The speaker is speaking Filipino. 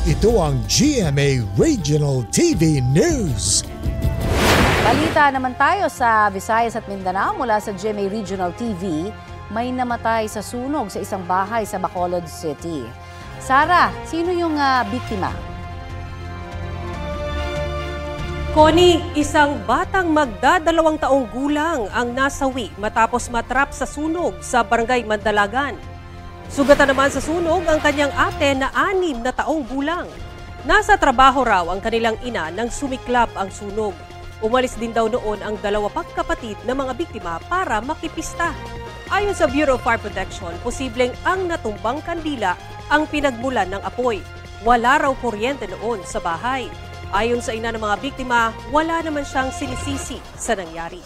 Ito ang GMA Regional TV News. Balita naman tayo sa Visayas at Mindanao mula sa GMA Regional TV. May namatay sa sunog sa isang bahay sa Bacolod City. Sara, sino yung biktima? Connie, isang batang magdadalawang taong gulang ang nasawi matapos matrap sa sunog sa Barangay Mandalagan. Sugatan naman sa sunog ang kanyang ate na 6 na taong gulang. Nasa trabaho raw ang kanilang ina nang sumiklab ang sunog. Umalis din daw noon ang 2 pagkapatid na mga biktima para makipista. Ayon sa Bureau of Fire Protection, posibleng ang natumbang kandila ang pinagmulan ng apoy. Wala raw kuryente noon sa bahay. Ayon sa ina ng mga biktima, wala naman siyang sinisisi sa nangyari.